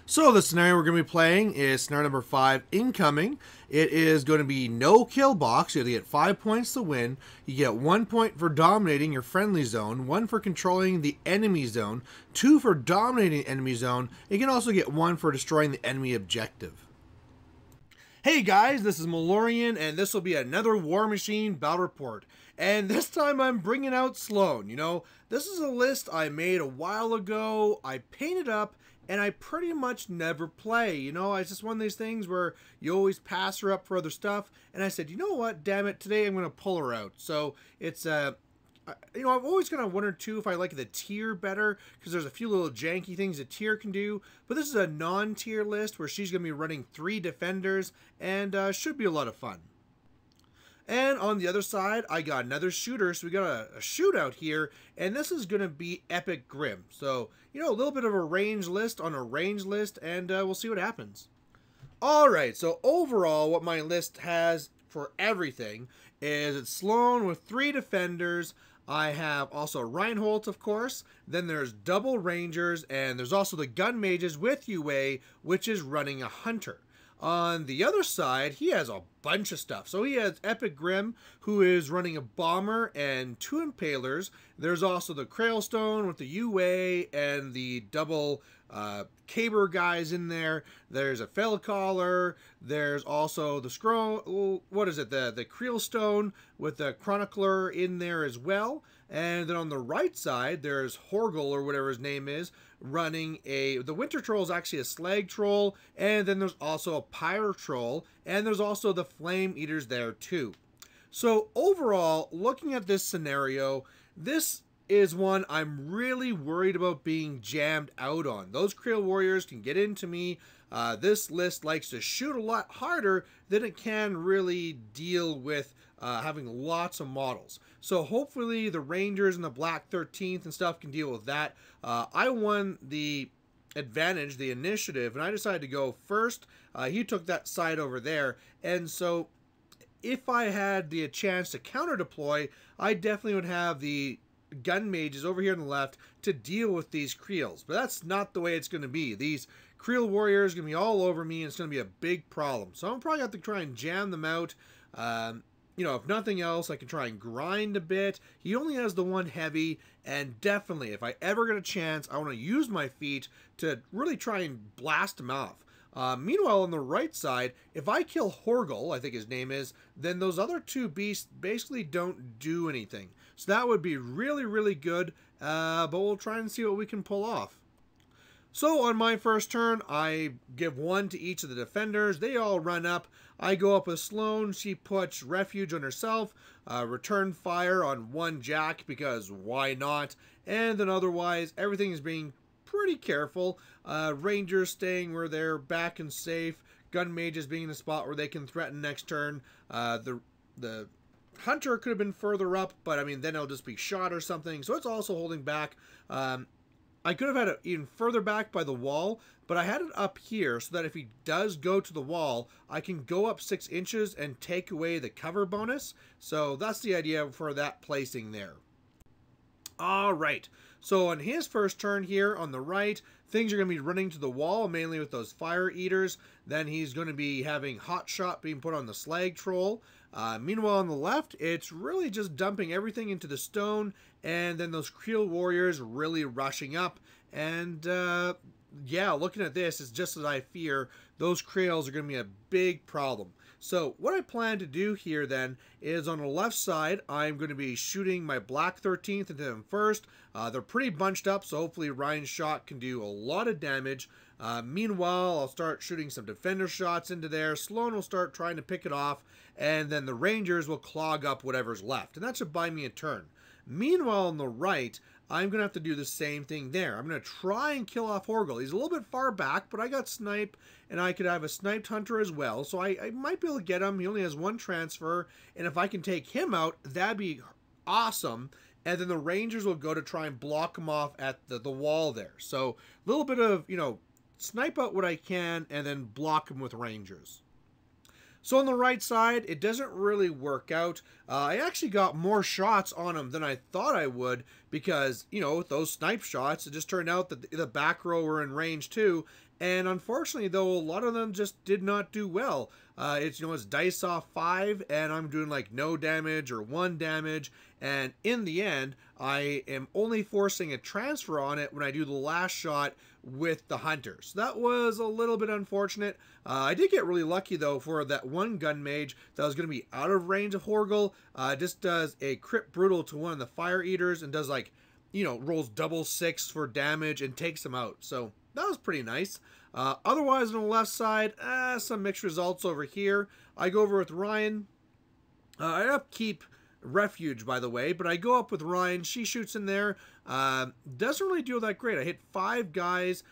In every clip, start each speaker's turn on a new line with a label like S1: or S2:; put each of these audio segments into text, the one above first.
S1: So the scenario we're going to be playing is scenario number 5, incoming. It is going to be no kill box. You get 5 points to win. You get 1 point for dominating your friendly zone, 1 for controlling the enemy zone, 2 for dominating the enemy zone. You can also get 1 for destroying the enemy objective. Hey guys, this is Malorian, and this will be another War Machine Battle Report. And this time I'm bringing out Sloan. You know, this is a list I made a while ago. I painted up, and I pretty much never play. You know, it's just one of these things where you always pass her up for other stuff. And I said, you know what, damn it, today I'm going to pull her out. So it's, you know, I've always kind of wondered too if I like the tier better, because there's a few little janky things a tier can do. But this is a non-tier list where she's going to be running 3 defenders, and should be a lot of fun. And on the other side, I got another shooter, so we got a shootout here, and this is going to be Epic Grim. So, you know, a little bit of a range list on a range list, and we'll see what happens. Alright, so overall, what my list has for everything is it's Sloan with 3 defenders. I have also Reinhold, of course. Then there's double rangers, and there's also the gun mages with UA, which is running a hunter. On the other side, he has a bunch of stuff. So he has Epic Grim, who is running a bomber and 2 impalers. There's also the Krailstone with the UA and the double caber guys in there. There's a Fellcaller. There's also the the Krailstone with the Chronicler in there as well. And then on the right side, there's Horgel, or whatever his name is, running the Winter Troll is actually a Slag Troll, and then there's also a Pyre Troll, and there's also the Flame Eaters there too. So overall, looking at this scenario, this is one I'm really worried about being jammed out on. Those Krail Warriors can get into me. This list likes to shoot a lot harder than it can really deal with having lots of models. So hopefully the Rangers and the Black 13th and stuff can deal with that. I won the advantage, the initiative, and I decided to go first. He took that side over there, and so if I had the chance to counter deploy, I definitely would have the gun mages over here on the left to deal with these Krails. But that's not the way it's going to be. These Krail Warriors are going to be all over me, and it's going to be a big problem. So I'm probably going to have to try and jam them out. You know, if nothing else, I can try and grind a bit. He only has the 1 heavy, and definitely, if I ever get a chance, I want to use my feet to really try and blast him off. Meanwhile, on the right side, if I kill Horgel, I think his name is, then those other 2 beasts basically don't do anything. So that would be really, really good, but we'll try and see what we can pull off. So on my first turn, I give 1 to each of the defenders. They all run up. I go up with Sloan. She puts refuge on herself. Return fire on 1 Jack, because why not? And then otherwise, everything is being pretty careful. Rangers staying where they're back and safe. Gun mages being in the spot where they can threaten next turn. The hunter could have been further up, but I mean, then it'll just be shot or something. So it's also holding back. I could have had it even further back by the wall, but I had it up here so that if he does go to the wall, I can go up 6 inches and take away the cover bonus. So that's the idea for that placing there. Alright, so on his first turn here on the right, things are going to be running to the wall, mainly with those Fire Eaters. Then he's going to be having Hot Shot being put on the Slag Troll. Meanwhile, on the left, it's really just dumping everything into the stone, and then those Krail Warriors really rushing up. And, yeah, looking at this, it's just as I fear. Those Krails are going to be a big problem. So what I plan to do here then is on the left side, I'm going to be shooting my Black 13th into them first. They're pretty bunched up, so hopefully Ryan's shot can do a lot of damage. Meanwhile, I'll start shooting some defender shots into there. Sloan will start trying to pick it off, and then the Rangers will clog up whatever's left. And that should buy me a turn. Meanwhile, on the right, I'm going to have to do the same thing there. I'm going to try and kill off Horgel. He's a little bit far back, but I got Snipe, and I could have a Sniped Hunter as well. So I might be able to get him. He only has 1 transfer, and if I can take him out, that'd be awesome. and then the Rangers will go to try and block them off at the wall there. So a little bit of, snipe out what I can and then block them with Rangers. So on the right side, it doesn't really work out. I actually got more shots on him than I thought I would because, with those snipe shots, it just turned out that the back row were in range too. And unfortunately, though, a lot of them just did not do well. It's dice off 5, and I'm doing like no damage or 1 damage. And in the end, I am only forcing a transfer on it when I do the last shot with the hunter. So that was a little bit unfortunate. I did get really lucky, though, for that one gun mage that was going to be out of range of Horgel. Just does a crit brutal to one of the fire eaters and does like, rolls double 6 for damage and takes him out. So that was pretty nice. Otherwise, on the left side, some mixed results over here. I go over with Ryan. I upkeep Refuge, by the way, but I go up with Ryan. She shoots in there. Doesn't really do that great. I hit 5 guys.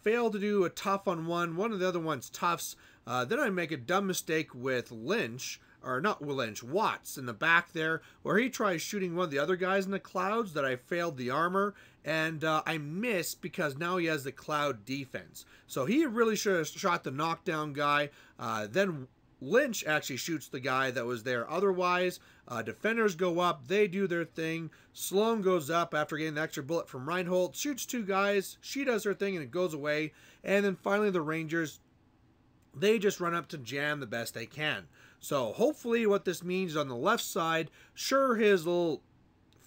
S1: Fail to do a tough on one. One of the other ones toughs. Then I make a dumb mistake with Lynch. Or not Lynch, Watts in the back there, where he tries shooting one of the other guys in the clouds that I failed the armor, and I missed because now he has the cloud defense. So he really should have shot the knockdown guy. Then Lynch actually shoots the guy that was there otherwise. Defenders go up, they do their thing. Sloan goes up after getting the extra bullet from Reinhold, shoots 2 guys, she does her thing and it goes away. And then finally the Rangers, they just run up to jam the best they can. So hopefully what this means is on the left side, sure, his little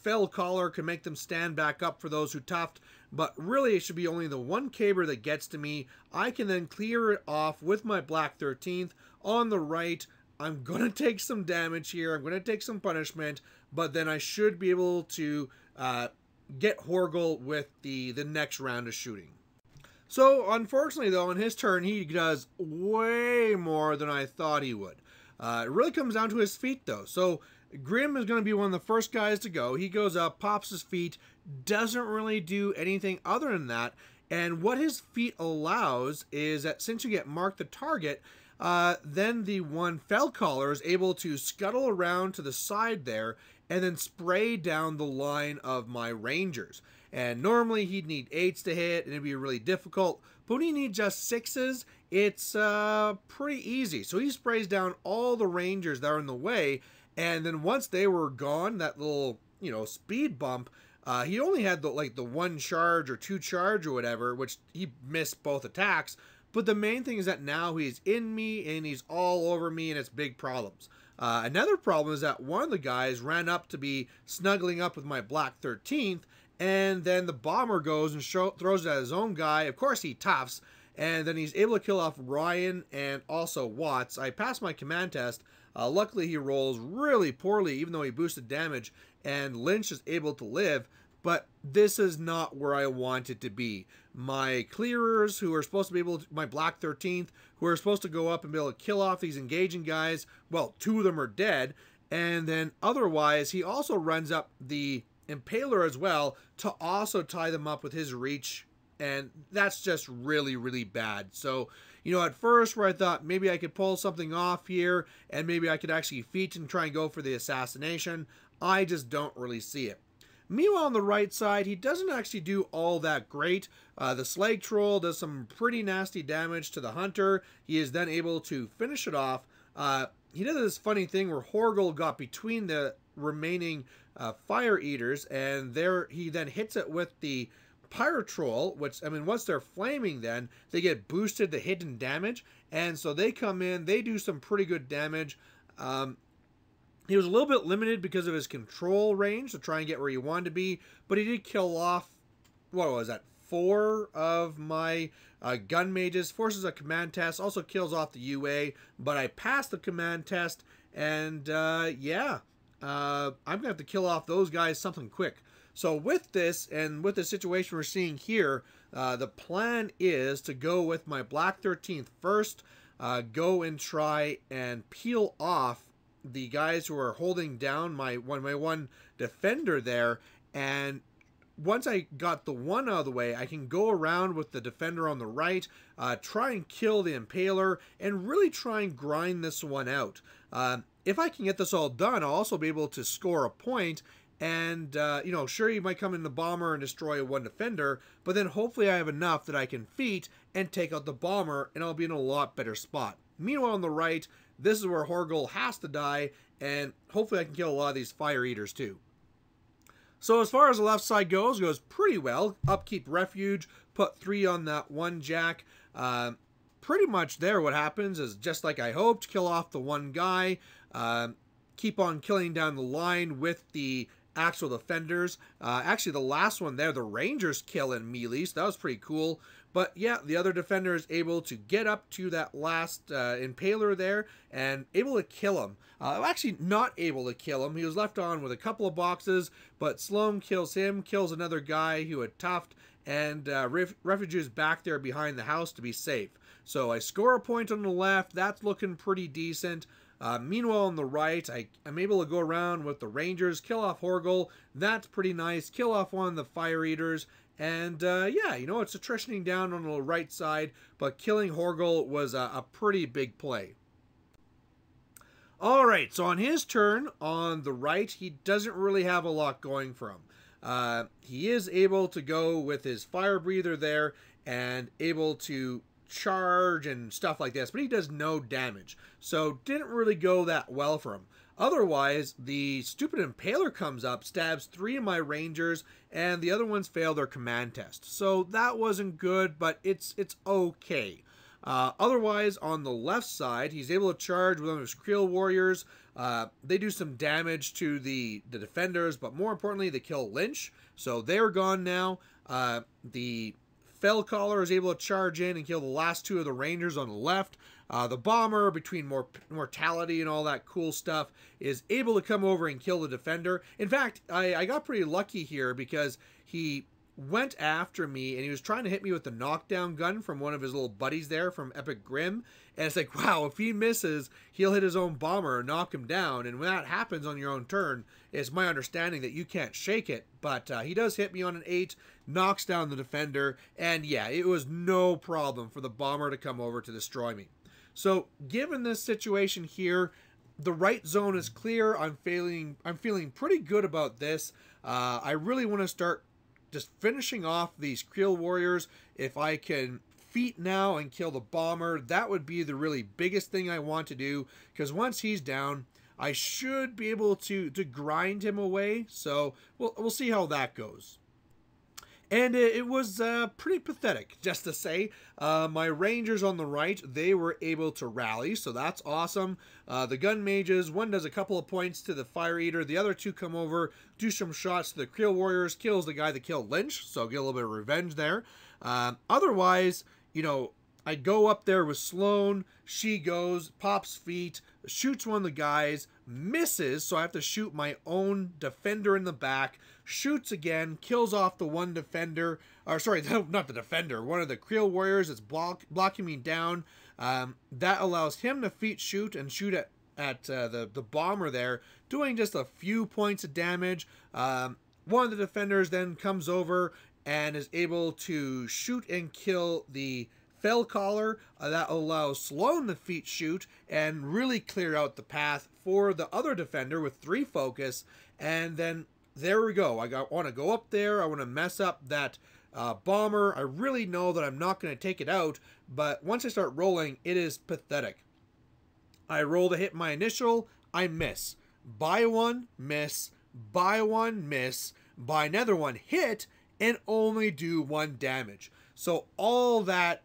S1: fell collar can make them stand back up for those who toughed, but really it should be only the one caber that gets to me. I can then clear it off with my Black 13th. On the right, I'm going to take some damage here. I'm going to take some punishment, but then I should be able to get Horgel with the next round of shooting. So, unfortunately, though, on his turn, he does way more than I thought he would. It really comes down to his feet, though. So, Grim is going to be one of the first guys to go. He goes up, pops his feet, doesn't really do anything other than that. And what his feat allows is that since you get marked the target, then the one fell collar is able to scuttle around to the side there and then spray down the line of my Rangers. And normally he'd need 8s to hit and it'd be really difficult, but when he needs just 6s, it's pretty easy. So he sprays down all the Rangers that are in the way, and then once they were gone, that little, speed bump, he only had the 1 charge or 2 charge or whatever, which he missed both attacks. But the main thing is that now he's in me and he's all over me and it's big problems. Another problem is that one of the guys ran up to be snuggling up with my Black 13th, and then the bomber goes and throws it at his own guy. Of course he toughs, and then he's able to kill off Ryan and also Watts. I passed my command test. Luckily he rolls really poorly even though he boosted damage, and Lynch is able to live. But this is not where I want it to be. My clearers, who are supposed to be able to, my Black 13th, who are supposed to go up and be able to kill off these engaging guys, well, 2 of them are dead. And then otherwise, he also runs up the Impaler as well to also tie them up with his reach. And that's just really, really bad. So, at first where I thought maybe I could pull something off here and maybe I could actually feat and try and go for the assassination, I just don't really see it. Meanwhile, on the right side, he doesn't actually do all that great. The Slag Troll does some pretty nasty damage to the Hunter. He is then able to finish it off. He did this funny thing where Horgel got between the remaining Fire Eaters, and there he then hits it with the Pirate Troll, which, once they're flaming then, they get boosted to hidden damage, and so they come in, they do some pretty good damage. He was a little bit limited because of his control range to try and get where he wanted to be, but he did kill off, what was that, 4 of my gun mages, forces a command test, also kills off the UA, but I passed the command test, and yeah, I'm going to have to kill off those guys something quick. So with this, and with the situation we're seeing here, the plan is to go with my Black 13th first, go and try and peel off the guys who are holding down my one defender there, and once I got the one out of the way, I can go around with the defender on the right, try and kill the Impaler, and really try and grind this one out. If I can get this all done, I'll also be able to score a point, And, you know, sure, he might come in the bomber and destroy one defender, but then hopefully I have enough that I can feat and take out the bomber, and I'll be in a lot better spot. Meanwhile, on the right, this is where Horgul has to die, and hopefully I can kill a lot of these fire eaters too. So as far as the left side goes pretty well. Upkeep refuge, put 3 on that one jack. Pretty much there what happens is just like I hoped, kill off the one guy, keep on killing down the line with the actual defenders. Actually, the last one there, the Rangers kill in melee, so that was pretty cool. But yeah, the other defender is able to get up to that last impaler there and able to kill him. Actually, not able to kill him. He was left on with a couple of boxes, but Sloan kills him, kills another guy who had toughed, and refuges back there behind the house to be safe. So I score a point on the left. That's looking pretty decent. Meanwhile, on the right, I'm able to go around with the Rangers, kill off Horgul. That's pretty nice. Kill off one of the Fire Eaters. And, yeah, you know, it's attritioning down on the right side, but killing Horgul was a pretty big play. Alright, so on his turn, on the right, he doesn't really have a lot going for him. He is able to go with his Fire Breather there and able to charge and stuff like this, but he does no damage, so didn't really go that well for him. Otherwise, the stupid Impaler comes up, stabs 3 of my Rangers, and the other ones fail their command test. So that wasn't good, but it's okay. Otherwise, on the left side, he's able to charge with one of his Creel Warriors. They do some damage to the defenders, but more importantly, they kill Lynch. So they're gone now. The Fell Caller is able to charge in and kill the last 2 of the Rangers on the left. The Bomber, between mortality and all that cool stuff, is able to come over and kill the defender. In fact, I got pretty lucky here because he went after me and he was trying to hit me with the knockdown gun from one of his little buddies there from Epic Grim. And it's like, wow, if he misses, he'll hit his own bomber and knock him down. And when that happens on your own turn, it's my understanding that you can't shake it. But he does hit me on an 8, knocks down the defender, and yeah, it was no problem for the bomber to come over to destroy me. So given this situation here, the right zone is clear. I'm feeling pretty good about this. I really want to start just finishing off these Creel Warriors. If I can feat now and kill the bomber, that would be the really biggest thing I want to do, because once he's down, I should be able to grind him away. So we'll see how that goes. And it was pretty pathetic, just to say. My Rangers on the right, they were able to rally, so that's awesome. The Gun Mages, one does a couple of points to the Fire Eater, the other 2 come over, do some shots to the Creel Warriors, kills the guy that killed Lynch, so get a little bit of revenge there. Otherwise, you know, I go up there with Sloan, she goes, pops feet, shoots one of the guys, misses, so I have to shoot my own defender in the back, shoots again, kills off the one defender, or sorry, not the defender, one of the Creel Warriors that's blocking me down. That allows him to feat shoot and shoot at the bomber there, doing just a few points of damage. One of the defenders then comes over and is able to shoot and kill the Fell Caller. That allows Sloan to feat shoot and really clear out the path for the other defender with 3 focus. And then there we go. I want to go up there. I want to mess up that bomber. I really know that I'm not going to take it out, but once I start rolling, it is pathetic. I roll to hit my initial. I miss. Buy one, miss. Buy one, miss. Buy another one, hit, and only do 1 damage. So all that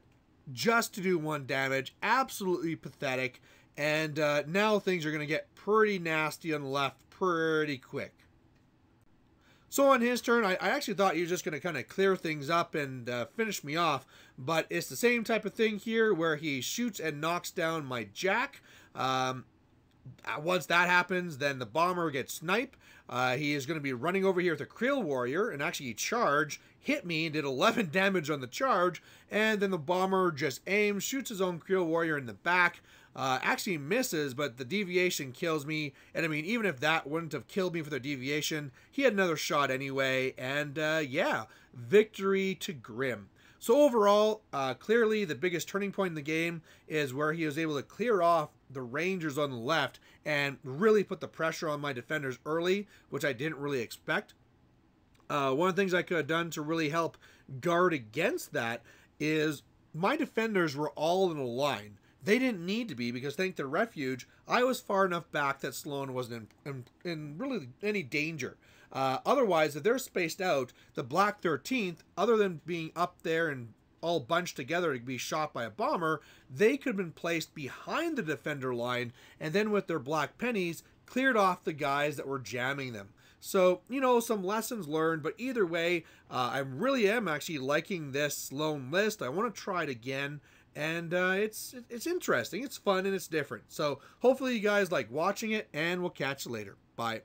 S1: just to do 1 damage. Absolutely pathetic. And now things are going to get pretty nasty on the left pretty quick. So on his turn, I actually thought he was just going to kind of clear things up and finish me off. But it's the same type of thing here where he shoots and knocks down my jack. Once that happens, then the bomber gets sniped. He is going to be running over here with a Creel Warrior, and actually he charged, hit me, and did 11 damage on the charge, and then the bomber just aims, shoots his own Creel Warrior in the back, actually misses, but the deviation kills me, and I mean, even if that wouldn't have killed me for the deviation, he had another shot anyway, and yeah, victory to Grim. So overall, clearly the biggest turning point in the game is where he was able to clear off the Rangers on the left and really put the pressure on my defenders early, which I didn't really expect. One of the things I could have done to really help guard against that is my defenders were all in a line. They didn't need to be because thanks to refuge, I was far enough back that Sloan wasn't in really any danger. Otherwise, if they're spaced out, the Black 13th, other than being up there and all bunched together to be shot by a bomber, they could have been placed behind the defender line and then with their black pennies cleared off the guys that were jamming them. So, you know, some lessons learned, but either way, I really am actually liking this Sloan list. I want to try it again, and it's interesting, it's fun, and it's different. So hopefully you guys like watching it, and we'll catch you later. Bye.